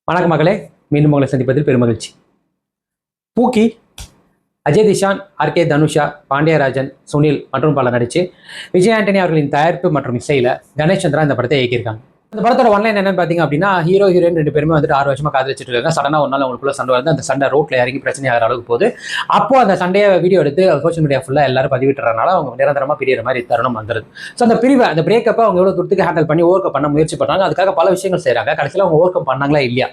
வணக்க மகளே, மீண்டும் உங்களை சந்திப்பதில் பெருமகிழ்ச்சி. பூக்கி, அஜய் திஷான், ஆர்கே தனுஷா, பாண்டியராஜன், சுனில் மற்றும் பலர் நடிச்சு விஜய் ஆண்டனி அவர்களின் தயாரிப்பு மற்றும் இசையில கணேஷ் சந்திரா இந்த படத்தை இயக்கியிருக்காங்க. இந்த படத்தோட ஒன்லைன் என்னன்னு பாத்தீங்க அப்படின்னா, ஹீரோ ஹீரோயின் ரெண்டு பேருமே வந்துட்டு 6 வருஷமா காதலிச்சிட்டு இருக்காங்க. சடனா ஒரு நாள் அவங்களுக்குள்ள சண்டை வந்து அந்த சண்டை ரோட்ல இறங்கி பிரச்சனை ஆகிற அளவுக்கு போகுது. அப்போ அந்த சண்டையை வீடியோ எடுத்து சோஷியல் மீடியா ஃபுல்லா எல்லாரும் பதிவிட்டுறதுனால அவங்க நிரந்தரமா பிரியற மாதிரி தருணம் வந்துருது. ஸோ அந்த பிரிவை, அந்த பிரேக்கப்பை அவங்க எவ்வளவு தூரத்துக்கு ஹேண்டில் பண்ணி ஓவர் கம் பண்ண முயற்சி பண்றாங்க. அதுக்காக பல விஷயங்கள் செய்யறாங்க. கடைசியில் அவங்க ஓவர் கம் பண்ணாங்களா இல்லையா?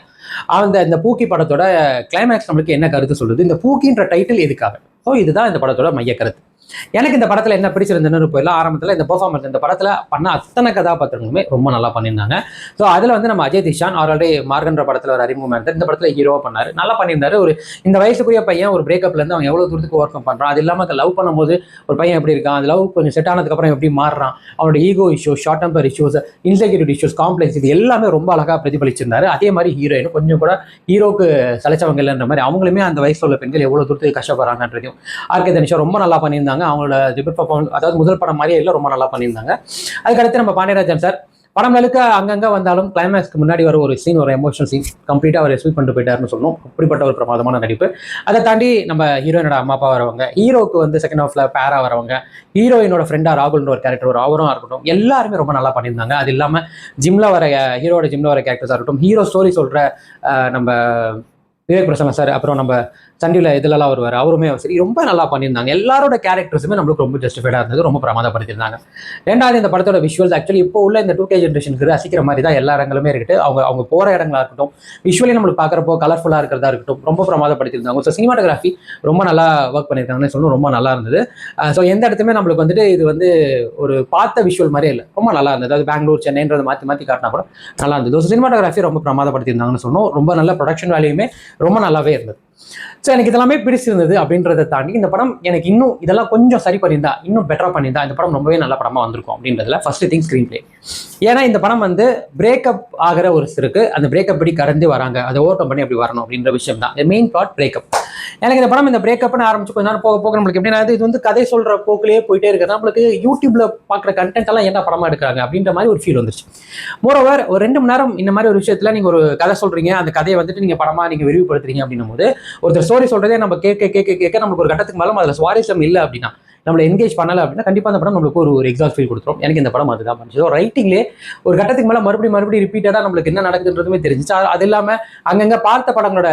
இந்த பூக்கி படத்தோட கிளைமேக்ஸ் நம்மளுக்கு என்ன கருத்து சொல்லுது? இந்த பூக்கின்ற டைட்டில் எதுக்காக? ஸோ இதுதான் இந்த படத்தோட மைய கருத்து. எனக்கு இந்த படத்துல என்ன பிடிச்சிருந்ததுன்னு போயிடலாம். ஆரம்பத்தில் இந்த பெர்ஃபார்மன்ஸ், இந்த படத்துல பண்ண அத்தனை கதாபாத்திரங்களுமே ரொம்ப நல்லா பண்ணியிருந்தாங்க. ஸோ அதுல வந்து நம்ம அஜய் திஷான் ஆல்ரெடி மார்கன்ற படத்துல ஒரு அறிமுகம் இருந்தார். இந்த படத்துல ஹீரோவா பண்ணாரு, நல்லா பண்ணியிருந்தாரு. இந்த வயசுக்குரிய பையன் ஒரு பிரேக்கப்ல இருந்து அவன் எவ்வளவு தூரத்துக்கு ஒர்க் பண்றான், அது இல்லாம லவ் பண்ணும்போது ஒரு பையன் எப்படி இருக்கான், அது லவ் கொஞ்சம் செட் ஆனதுக்கு அப்புறம் எப்படி மாறுறான், அவனோட ego issues, short temper issues, insecurity issues, complex, இது எல்லாமே ரொம்ப அழகா பிரதிபலிச்சிருந்தாரு. அதே மாதிரி ஹீரோயின் கொஞ்சம் கூட ஹீரோக்கு சலைச்சவங்க இல்லைன்ற மாதிரி அவங்களுமே அந்த வயசுல உள்ள பெண்கள் எவ்வளவு தூரத்துக்கு கஷ்டப்படுறாங்கன்றதையும் ஆர்கே தனுஷா ரொம்ப நல்லா பண்ணியிருந்தாங்க. அவங்களோட டிபிட் பர்ஃபார்மன்ஸ், அதாவது முதல் படம் மாதிரியே இல்லை, ரொம்ப நல்லா பண்ணியிருந்தாங்க. அதுக்கடுத்து நம்ம பாண்டியராஜன் சார் படம் முழுக்க அங்கங்க வந்தாலும் கிளைமேக்ஸ்க்கு முன்னாடி வர ஒரு சீன், ஒரு எமோஷனல் சீன் கம்ப்ளீட்டா அவர் எக்ஸ்பிளைன் பண்ணிட்டு போயிட்டாருன்னு சொல்லணும். அப்படிப்பட்ட ஒரு பிரமாதமான நடிப்பு. அதை தாண்டி நம்ம ஹீரோயினோட அம்மா அப்பா வரவங்க, ஹீரோக்கு வந்து செகண்ட் ஹாஃப்ல பேரா வரவங்க, ஹீரோயினோட ஃப்ரெண்டா ராகுல்ன்ற ஒரு கேரக்டர், ஒரு அவரும் இருக்கட்டும், எல்லாருமே ரொம்ப நல்லா பண்ணியிருந்தாங்க. அது இல்லாம ஹீரோட ஜிம்ல வர கேரக்டர்ஸா இருக்கட்டும், ஹீரோ ஸ்டோரி சொல்ற நம்ம விவேக் பிரசன்னா சார், அப்புறம் நம்ம சண்டியில் இதெல்லாம் வருவார், அவருமே சரி ரொம்ப நல்லா பண்ணியிருந்தாங்க. எல்லாரோட கேரக்டர்ஸுமே நம்மளுக்கு ரொம்ப ஜஸ்டிஃபைடாக இருந்தது, ரொம்ப பிரமாதப்படுத்தியிருந்தாங்க. ரெண்டாவது, இந்த படத்தோட விஷுவல்ஸ் ஆக்சுவலி இப்போ உள்ள இந்த 2K ஜென்ரேஷனுக்கு ரசிக்கிற மாதிரி தான் எல்லா இடங்களுமே இருக்குது. அவங்க போகிற இடங்களா இருக்கட்டும், விஷுவலி நம்மளுக்கு பார்க்குறப்போ கலர்ஃபுல்லாக இருக்கிறதா இருக்கட்டும், ரொம்ப பிரமாதப்படுத்தியிருந்தாங்க. ஸோ சினிமாட்டோகிராஃபி ரொம்ப நல்லா ஒர்க் பண்ணியிருக்காங்கன்னு சொல்லணும், ரொம்ப நல்லா இருந்தது. ஸோ எந்த இடத்துமே நம்மளுக்கு வந்துட்டு இது வந்து ஒரு பார்த்த விஷுவல் மாதிரியே இல்லை, ரொம்ப நல்லா இருந்தது. அது பெங்களூர், சென்னைன்றதை மாற்றி காட்டினா கூட நல்லா இருந்தது. ஸோ சினிமாட்டோகிராஃபி ரொம்ப பிரமாதப்படுத்தியிருந்தாங்கன்னு சொன்னோம். ரொம்ப நல்ல ப்ரொடக்ஷன் வேல்யூமே ரொம்ப நல்லாவே இருந்தது. ஸோ எனக்கு இதெல்லாமே பிடிச்சிருந்தது. அப்படின்றத தாண்டி இந்த படம் எனக்கு இன்னும் இதெல்லாம் கொஞ்சம் சரி பண்ணியிருந்தா, இன்னும் பெட்டரா பண்ணியிருந்தா இந்த படம் ரொம்பவே நல்ல படமா வந்திருக்கும் அப்படின்றதுல ஃபர்ஸ்ட் திங் ஸ்க்ரீன் பிளே. ஏன்னா இந்த படம் வந்து பிரேக்கப் ஆகிற ஒரு சிறுக்கு, அந்த பிரேக்கப் படி கடந்து வராங்க, அதை ஓவர் கம் பண்ணி அப்படி வரணும் அப்படின்ற விஷயம் தான் மெயின் பிளாட். பிரேக்கப் எனக்கு இந்த படம் இந்த பிரேக்கப்னு ஆரம்பிச்சு கொஞ்ச நேரம் போக போக நம்மளுக்கு எப்படின்னா, இது வந்து கதை சொல்ற போக்கிலேயே போயிட்டே இருக்கிறது. நம்மளுக்கு யூடியூப்ல பார்க்குற கண்டென்ட் எல்லாம் என்ன படமா எடுக்கிறாங்க அப்படின்ற மாதிரி ஒரு ஃபீல் வந்துச்சு. மோரோவர் ஒரு 2 மணி நேரம் இந்த மாதிரி ஒரு விஷயத்துல நீங்க ஒரு கதை சொல்றீங்க, அந்த கதையை வந்துட்டு நீங்க படமா நீங்க விரிவுபடுத்துறீங்க அப்படின்னும் போது, ஒருத்தர் ஸ்டோரி சொல்றதே நம்ம கேட்க நம்மளுக்கு ஒரு கட்டத்துக்கு மேலே அதுல சுவாரஸ்யம் இல்லை அப்படின்னா, நம்மளை என்கேஜ் பண்ணலை அப்படின்னா கண்டிப்பாக அந்த படம் நம்மளுக்கு ஒரு எக்ஸாஸ்ட் ஃபீல் கொடுத்துரும். எனக்கு இந்த படம் அதுதான் பண்ணுச்சு. ரைட்டிங்லேயே ஒரு கட்டத்துக்கு மேலே மறுபடியும் ரிப்பீட்டடாக நம்மளுக்கு என்ன நடக்குதுன்றதுமே தெரிஞ்சிச்சு. அது இல்லாமல் அங்கங்கே பார்த்த படங்களோட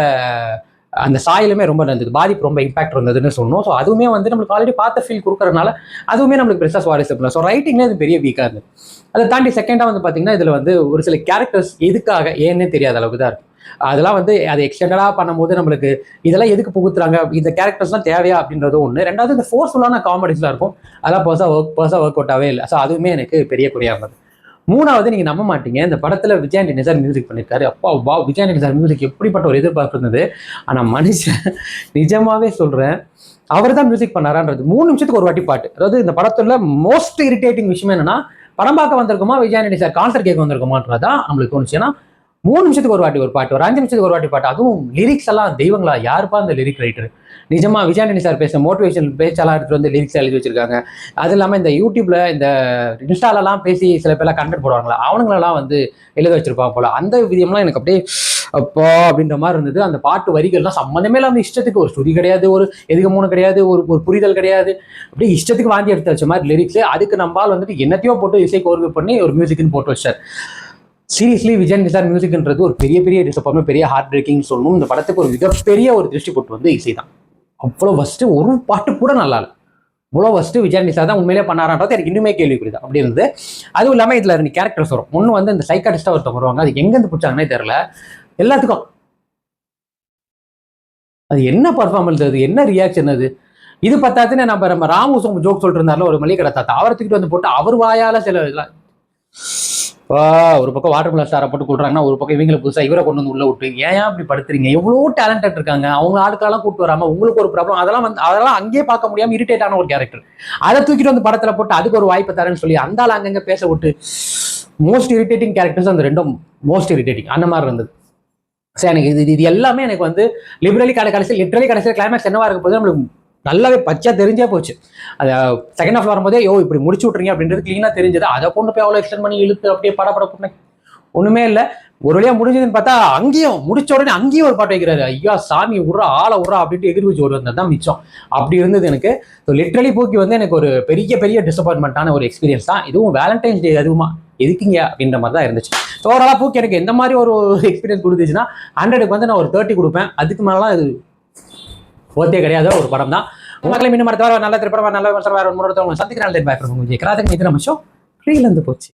அந்த சாயலுமே ரொம்ப இருந்தது, பாதிப்பு ரொம்ப இம்பாக்ட் இருந்ததுன்னு சொன்னோம். ஸோ அதுவுமே வந்து நம்மளுக்கு ஆல்ரெடி பார்த்த ஃபீல் கொடுக்கறதுனால அதுவுமே நம்மளுக்கு பெருசாக சுவாரஸ்யம் இல்லை. ஸோ ரைட்டிங்லேயே அது பெரிய வீக்காக இருந்தது. அதை தாண்டி செகண்டாக வந்து பார்த்தீங்கன்னா, இதில் வந்து ஒரு சில கேரக்டர்ஸ் எதுக்காக ஏன்னே தெரியாத அளவுக்கு தான் இருக்கும். அதெல்லாம் வந்து அதை எக்ஸ்டெண்டடாக பண்ணும்போது நம்மளுக்கு இதெல்லாம் எதுக்கு புகுத்துறாங்க, இந்த கேரக்டர்ஸ்லாம் தேவையா அப்படின்றது ஒன்று. ரெண்டாவது, இந்த ஃபோர்ஸ்ஃபுல்லான காமெடிஸ்லாம் இருக்கும், அதெல்லாம் பர்சா ஒர்க் அவுட்டாகவே இல்லை. ஸோ அதுவுமே எனக்கு பெரிய குறையாக இருந்தது. மூணாவது, நீங்க நம்ப மாட்டீங்க, இந்த படத்துல விஜய் ஆண்டனி சார் மியூசிக் பண்ணியிருக்காரு. அப்பா வா, விஜய் ஆண்டனி சார் மியூசிக் எப்படிப்பட்ட ஒரு எதிர்பார்ப்பு இருந்தது. ஆனா மனுஷன், நிஜமாவே சொல்றேன், அவர் தான் மியூசிக் பண்ணாரான்றது 3 நிமிஷத்துக்கு ஒரு வாட்டி பாட்டு. அதாவது இந்த படத்துல மோஸ்ட் இரிட்டேட்டிங் விஷயம் என்னன்னா, படம் பார்க்க வந்திருக்குமா, விஜய் ஆண்டனி சார் கான்சர்ட் கேட்க வந்திருக்குமான்றதான் நம்மளுக்கு தோணுச்சு. ஏன்னா 3 நிமிஷத்துக்கு ஒரு வாட்டி ஒரு பாட்டு, ஒரு 5 நிமிஷத்துக்கு ஒரு வாட்டி பாட்டு, அதுவும் லிரிக்ஸ் எல்லாம் தெய்வங்களா, யாருப்பா அந்த லிரிக் ரைட்டர்? நிஜமா விஜய் ஆண்டனி சார் பேச மோட்டிவேஷன் பேச்செல்லாம் எடுத்துட்டு வந்து லிரிக்ஸ் எழுதி வச்சிருக்காங்க. அது இல்லாமல் இந்த யூடியூப்ல இந்த இன்ஸ்டாலெல்லாம் பேசி சில பேர்லாம் கண்டென்ட் போடுவாங்களா, அவனுங்களெல்லாம் வந்து எழுத வச்சிருப்பாங்க போல. அந்த விதியம்லாம் எனக்கு அப்படியே அப்பா அப்படின்ற மாதிரி இருந்தது. அந்த பாட்டு வரிகள்லாம் சம்மந்தமே இல்லாமல் இஷ்டத்துக்கு, ஒரு ஸ்டுடி கிடையாது, ஒரு எதுக்கு 3 கிடையாது, ஒரு புரிதல் கிடையாது, அப்படியே இஷ்டத்துக்கு வாங்கி எடுத்து வச்ச மாதிரி லிரிக்ஸ். அதுக்கு நம்மால் வந்துட்டு என்னத்தையோ போட்டு இசை கோர்வு பண்ணி ஒரு மியூசிக்னு போட்டு வச்சார். சீரியஸ்லி விஜய் ஆண்டனி சார் மியூசிக்ன்றது ஒரு பெரிய டிசப்பாயின்மெண்ட், பெரிய ஹார்ட் பிரேக்கிங் சொல்லணும். இந்த படத்துக்கு ஒரு மிகப்பெரிய ஒரு திருஷ்டி போட்டு வந்து இசை தான். அவ்வளோ ஃபர்ஸ்ட் ஒரு பாட்டு கூட நல்லா இல்லை, இவ்வளோ ஃபர்ஸ்ட் விஜய் ஆண்டனி சார் தான் உண்மையிலே பண்ணாரான்றது எனக்கு இன்னுமே கேள்விக்குறிதான் அப்படி இருந்து. அதுவும் இல்லாமல் இதில் 2 கேரக்டர்ஸ் வரும். ஒன்று வந்து இந்த சைக்காட்டிஸ்டாக ஒருத்தவங்க வருவாங்க, அது எங்கேருந்து பிடிச்சாங்கன்னே தெரியல. எல்லாத்துக்கும் அது என்ன பர்ஃபார்மன்ஸ், அது என்ன ரியாக்ஷன், அது இது பத்தாதுன்னு நம்ம ராமு ஜோக் சொல்லிட்டு இருந்தாலும் ஒரு மளிகை கடை தாத்தா, அவரை தூக்கிட்டு வந்து போட்டு அவர் வாயால சில இதெல்லாம், ஒரு பக்கம் வாட்டர் மிலன் ஸ்டாரை போட்டு கொடுறாங்கன்னா, ஒரு பக்கம் இவங்களை புதுசாக இவரை கொண்டு வந்து உள்ள விட்டு ஏன் அப்படி படுத்துறீங்க? எவ்வளோ டேலண்டட் இருக்காங்க, அவங்க ஆளுக்கெல்லாம் கூப்பிட்டு வராமல் உங்களுக்கு ஒரு ப்ராப்ளம், அதெல்லாம் அங்கேயே பார்க்க முடியாமல் இரிட்டேட் ஆன ஒரு கேரக்டர், அதை தூக்கிட்டு வந்து படத்தில் போட்டு அதுக்கு ஒரு வாய்ப்பு தரேன்னு சொல்லி அந்த ஆள் அங்கங்கே பேச விட்டு, மோஸ்ட் இரிட்டேட்டிங் கேரக்டர்ஸ் அந்த 2 மோஸ்ட் இரிட்டேட்டிங் அந்த மாதிரி இருந்தது. சரி, எனக்கு இது எல்லாமே எனக்கு வந்து லிட்டரலி கடைசியில் கிளைமேக்ஸ் என்னவா இருக்க போது நம்மளுக்கு நல்லாவே பச்சா தெரிஞ்சே போச்சு. அதை செகண்ட் ஹாஃப் வரும்போதே இப்படி முடிச்சு விட்றீங்க அப்படின்றது கிளீனாக தெரிஞ்சது. அதை கொண்டு போய் அவ்வளோ எக்ஸ்டெண்ட் பண்ணி இழுத்து அப்படியே படப்பட ஒண்ணுமே இல்லை. ஒரு வழியா முடிஞ்சதுன்னு பார்த்தா அங்கேயும் முடிச்ச உடனே அங்கேயும் ஒரு பாட்டு வைக்கிறாரு. ஐயா சாமி உர்றா ஆளை உர்றா அப்படின்ட்டு எகிரி வச்சு ஒரு வந்தது தான் மிச்சம். அப்படி இருந்தது எனக்கு. ஸோ லிட்ரலி பூக்கி வந்து எனக்கு ஒரு பெரிய பெரிய டிசப்பாயின்மெண்ட்டான ஒரு எக்ஸ்பீரியன்ஸ் தான். இதுவும் வேலண்டைன்ஸ் டே அதுவுமா எதுக்குங்க அப்படின்ற மாதிரி தான் இருந்துச்சு. ஸோ ஓவராலாக பூக்கி எனக்கு எந்த மாதிரி ஒரு எக்ஸ்பீரியன்ஸ் கொடுத்துச்சுன்னா 100க்கு வந்து நான் ஒரு 30 கொடுப்பேன். அதுக்கு மேலாம் இது ஓத்தே கிடையாத ஒரு படம் தான். உங்களை மீண்டும் அடுத்த வாரம் நல்ல திரைப்படம் நல்ல விமர்சனம் வேற ஒரு முறை சந்திக்கிறேன். விஜய் கிராதக நிதிரமஷோ ஃப்ரீலேருந்து போச்சு.